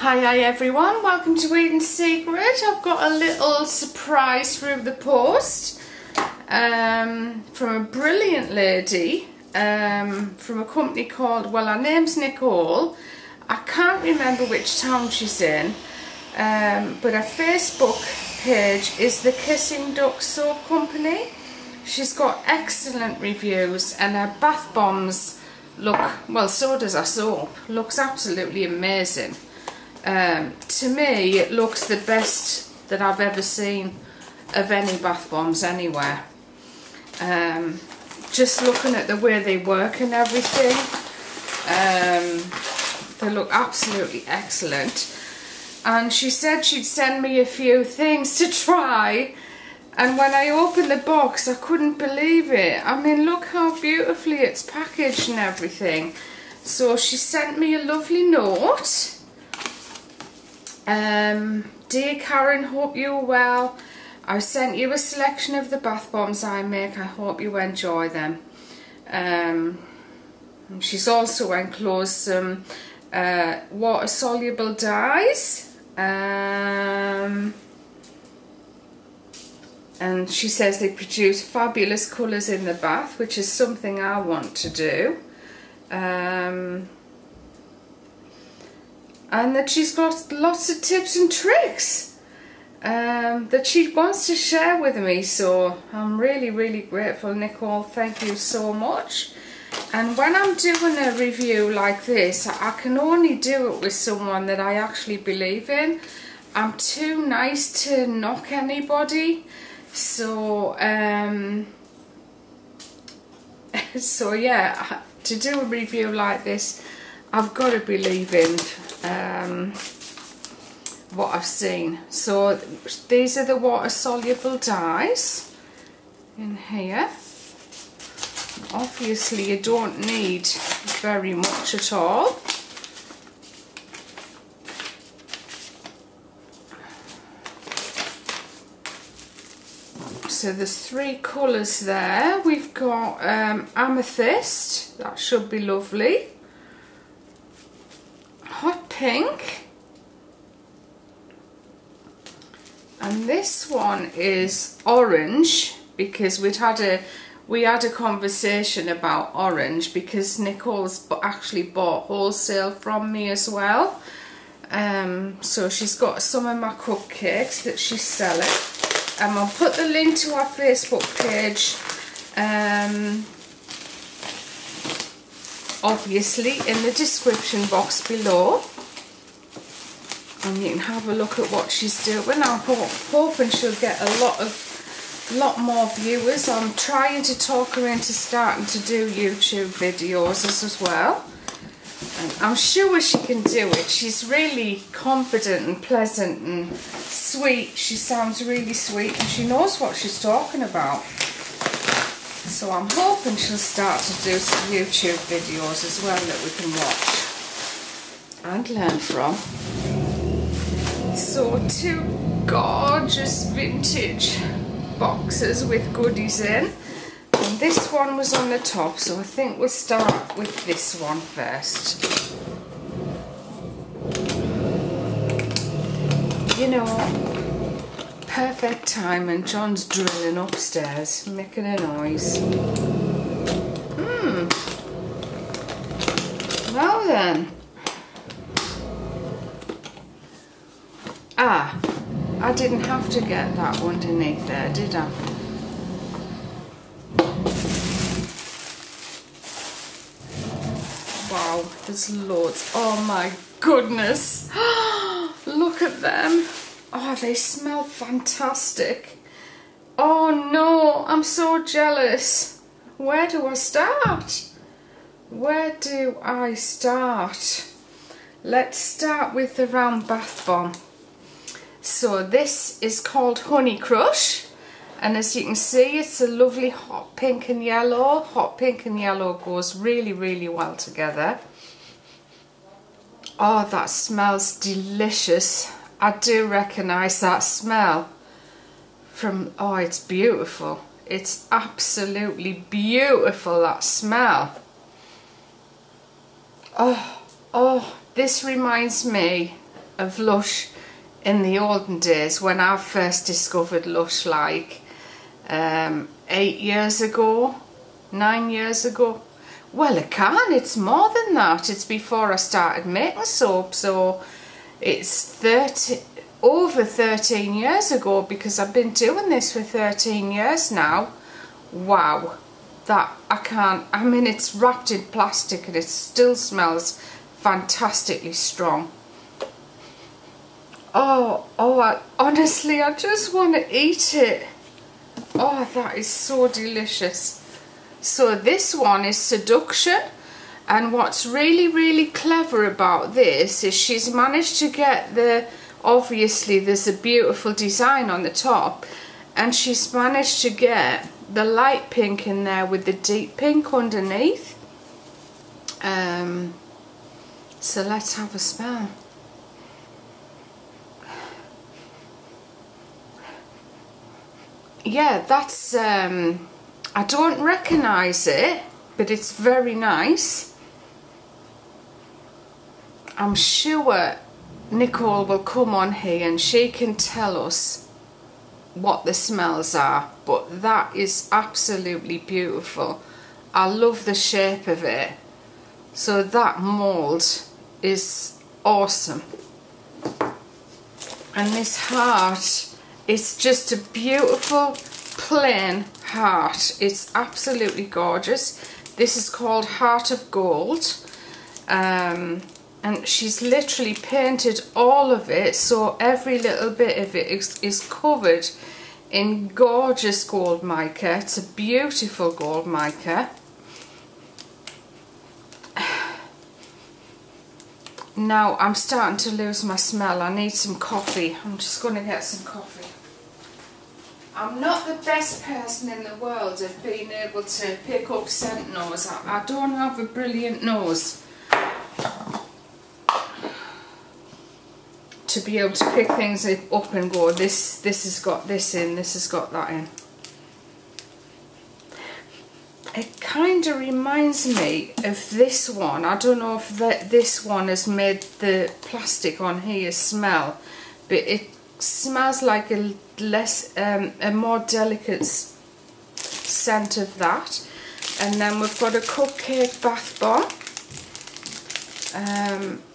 Hi everyone, welcome to Eden Secret. I've got a little surprise through the post from a brilliant lady from a company called, well, her name's Nicole. I can't remember which town she's in, but her Facebook page is the Kissing Duck Soap Company. She's got excellent reviews and her bath bombs look, well, so does her soap, looks absolutely amazing. To me it looks the best that I've ever seen of any bath bombs anywhere. Just looking at the way they work and everything, they look absolutely excellent. And she said she'd send me a few things to try, and when I opened the box I couldn't believe it. I mean, look how beautifully it's packaged and everything. So she sent me a lovely note. Dear Karen, hope you're well. I sent you a selection of the bath bombs I make. I hope you enjoy them. She's also enclosed some water soluble dyes, and she says they produce fabulous colours in the bath, which is something I want to do. And that she's got lots of tips and tricks that she wants to share with me. So I'm really grateful, Nicole. Thank you so much. And when I'm doing a review like this, I can only do it with someone that I actually believe in. I'm too nice to knock anybody. So so yeah, to do a review like this, I've got to believe in what I've seen. So these are the water soluble dyes in here. Obviously you don't need very much at all. So there's three colours there. We've got amethyst, that should be lovely. Hot pink, and this one is orange, because we had a conversation about orange, because Nicole's actually bought wholesale from me as well. So she's got some of my cupcakes that she's selling. I'll put the link to our Facebook page obviously in the description box below, and you can have a look at what she's doing. I'm hoping she'll get a lot more viewers. I'm trying to talk her into starting to do YouTube videos as well, and I'm sure she can do it. She's really confident and pleasant and sweet. She sounds really sweet and she knows what she's talking about. So I'm hoping she'll start to do some YouTube videos as well that we can watch and learn from. So two gorgeous vintage boxes with goodies in. And this one was on the top, so I think we'll start with this one first. You know, perfect time, and John's drilling upstairs, making a noise. Well then. Ah, I didn't have to get that underneath there, did I? Wow, there's loads. Oh my goodness. Look at them. Oh, they smell fantastic. Oh no, I'm so jealous. Where do I start? Where do I start? Let's start with the round bath bomb. So this is called Honey Crush, and as you can see, it's a lovely hot pink and yellow. Hot pink and yellow goes really well together. Oh, that smells delicious. I do recognise that smell from, oh, it's beautiful. It's absolutely beautiful, that smell. Oh, this reminds me of Lush in the olden days when I first discovered Lush, like 8 years ago, 9 years ago. Well, it can, it's more than that. It's before I started making soap, so it's over 13 years ago, because I've been doing this for 13 years now. Wow, that I mean, it's wrapped in plastic and it still smells fantastically strong. Honestly, I just want to eat it. Oh, that is so delicious. So this one is Seduction, and what's really clever about this is she's managed to get obviously there's a beautiful design on the top, and she's managed to get the light pink in there with the deep pink underneath. So let's have a smell. Yeah, that's I don't recognise it, but it's very nice. I'm sure Nicole will come on here and she can tell us what the smells are, but that is absolutely beautiful. I love the shape of it. So that mould is awesome. And this heart, it's just a beautiful plain heart. It's absolutely gorgeous. This is called Heart of Gold, and she's literally painted all of it, so every little bit of it is covered in gorgeous gold mica. It's a beautiful gold mica. Now I'm starting to lose my smell. I need some coffee. I'm just going to get some coffee. I'm not the best person in the world at being able to pick up scent nose. I don't have a brilliant nose to be able to pick things up and go, this has got this in, this has got that in. It kind of reminds me of this one. I don't know if this one has made the plastic on here smell, but it smells like a more delicate scent of that. And then we've got a cupcake bath bomb,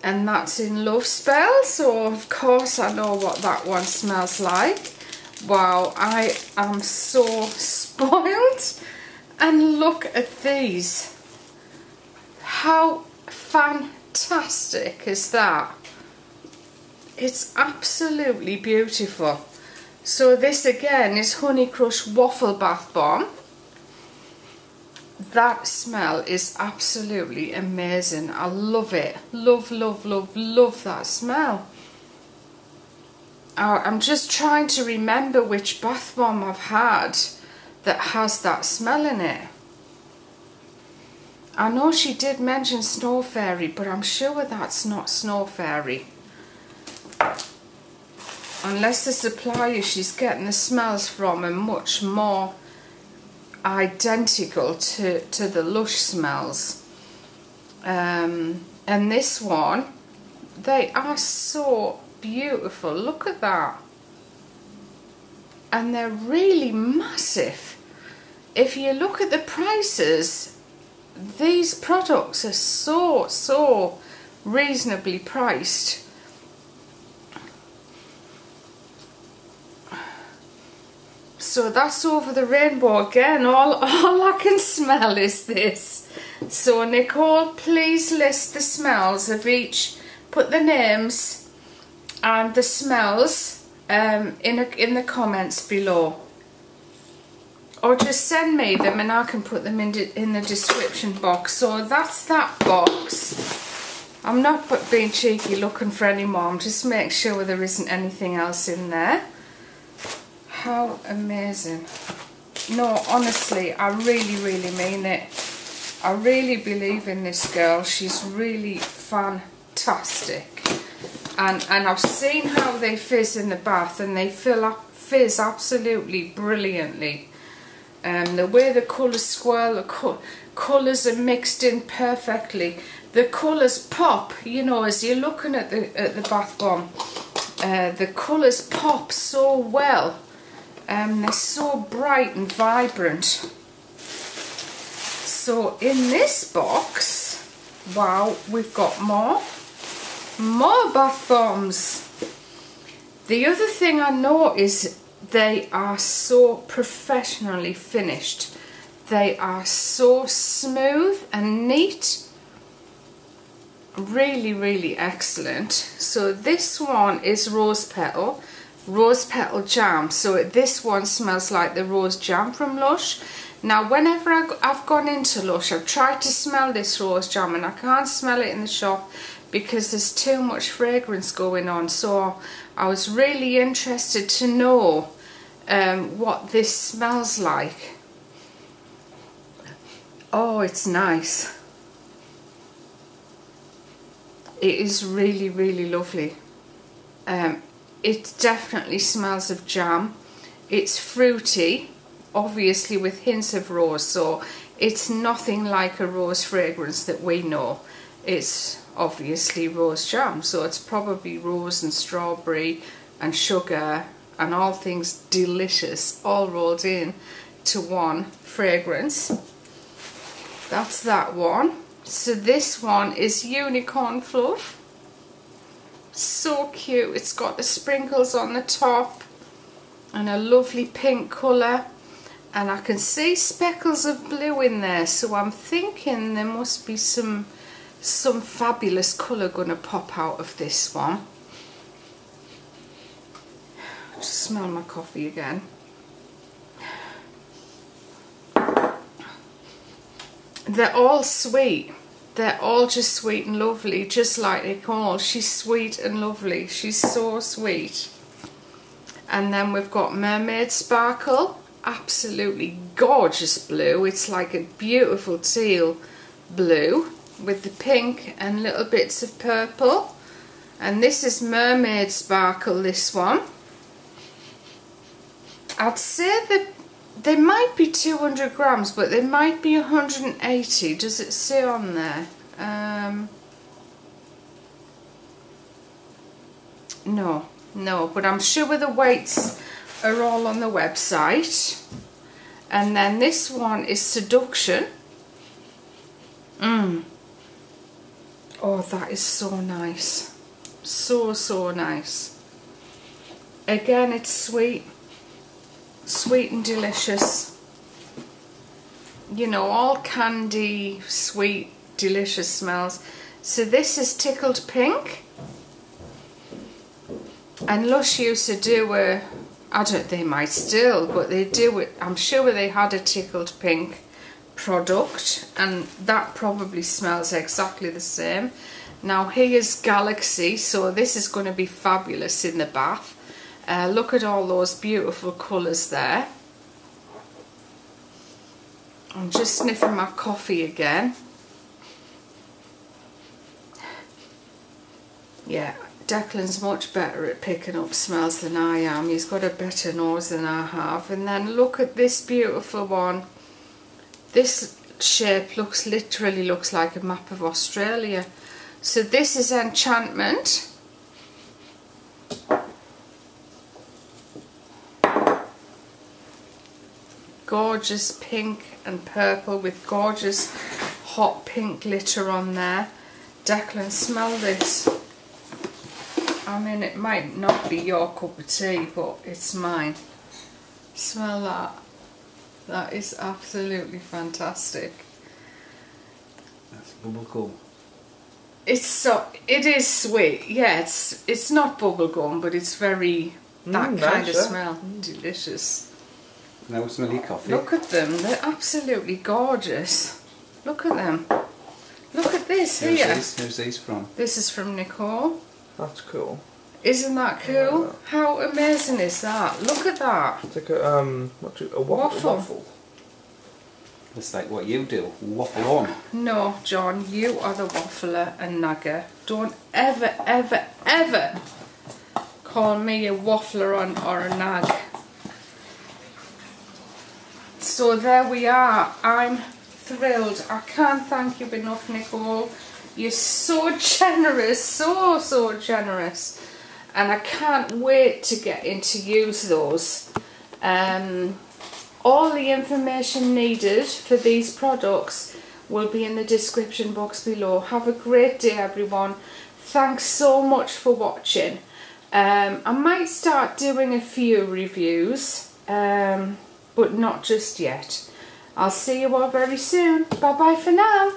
and that's in Love Spell, so of course I know what that one smells like. Wow, I am so spoiled. And look at these. How fantastic is that? It's absolutely beautiful. So this again is Honey Crush Waffle Bath Bomb. That smell is absolutely amazing. I love it. Love that smell. I'm just trying to remember which bath bomb I've had that has that smell in it. I know she did mention Snow Fairy, but I'm sure that's not Snow Fairy. Unless the supplier she's getting the smells from are much more identical to the Lush smells. And this one, they are so beautiful. Look at that. And they're really massive. If you look at the prices, these products are so reasonably priced. So that's Over the Rainbow again. All I can smell is this. So Nicole, please list the smells of each. Put the names and the smells in the comments below, or just send me them and I can put them in the description box. So that's that box. I'm not being cheeky looking for any more. I'm just making sure there isn't anything else in there. How amazing. No, honestly, I really mean it. I really believe in this girl. She's really fantastic. And I've seen how they fizz in the bath, and they fizz absolutely brilliantly. The way the colours swirl, the colours are mixed in perfectly. the colours pop, you know, as you're looking at the bath bomb. The colours pop so well. They're so bright and vibrant. So in this box, wow, we've got more bath bombs. The other thing I know is they are so professionally finished. They are so smooth and neat. Really, really excellent. So this one is rose petal jam. So this one smells like the rose jam from Lush. Now whenever I've gone into Lush, I've tried to smell this rose jam and I can't smell it in the shop because there's too much fragrance going on. So I was really interested to know what this smells like. Oh, it's nice. It is really, really lovely. It definitely smells of jam. It's fruity, obviously with hints of rose, so it's nothing like a rose fragrance that we know. It's obviously rose jam, so it's probably rose and strawberry and sugar and all things delicious all rolled in to one fragrance. That's that one. So this one is Unicorn Fluff. So cute. It's got the sprinkles on the top and a lovely pink colour, and I can see speckles of blue in there, so I'm thinking there must be some fabulous colour going to pop out of this one. Just smell my coffee again. They're all sweet. They're all just sweet and lovely, just like Nicole. She's sweet and lovely. She's so sweet. And then we've got Mermaid Sparkle. Absolutely gorgeous blue. It's like a beautiful teal blue with the pink and little bits of purple. And this is Mermaid Sparkle, this one. I'd say that they might be 200 grams, but they might be 180. Does it say on there? No, but I'm sure the weights are all on the website. And then this one is Seduction. Oh, that is so nice. So nice. Again, it's sweet and delicious. You know, all candy, sweet, delicious smells. So this is Tickled Pink. And Lush used to do a, I don't, they might still, but they do it, I'm sure they had a Tickled Pink product, and that probably smells exactly the same. Now here's Galaxy, so this is going to be fabulous in the bath. Look at all those beautiful colours there. I'm just sniffing my coffee again. Yeah, Declan's much better at picking up smells than I am. He's got a better nose than I have. And then look at this beautiful one. This shape literally looks like a map of Australia. So this is Enchantment. Gorgeous pink and purple with gorgeous hot pink glitter on there. Declan, smell this. I mean, it might not be your cup of tea, but it's mine. Smell that. That is absolutely fantastic. That's bubblegum. It is sweet. Yeah, it's not bubblegum, but it's very that kind of smell. Delicious. Now we smell your coffee. Look at them, they're absolutely gorgeous. Look at them. Look at this here. Who's these from? This is from Nicole. That's cool. Isn't that cool? How amazing is that? Look at that. It's like a waffle. It's like what you do, waffle on. No, John, you are the waffler and nagger. Don't ever, ever, ever call me a waffler on or a nag. So there we are. I'm thrilled. I can't thank you enough, Nicole. You're so generous, so generous. And I can't wait to get in to use those. All the information needed for these products will be in the description box below. Have a great day, everyone. Thanks so much for watching. I might start doing a few reviews, but not just yet. I'll see you all very soon. Bye bye for now.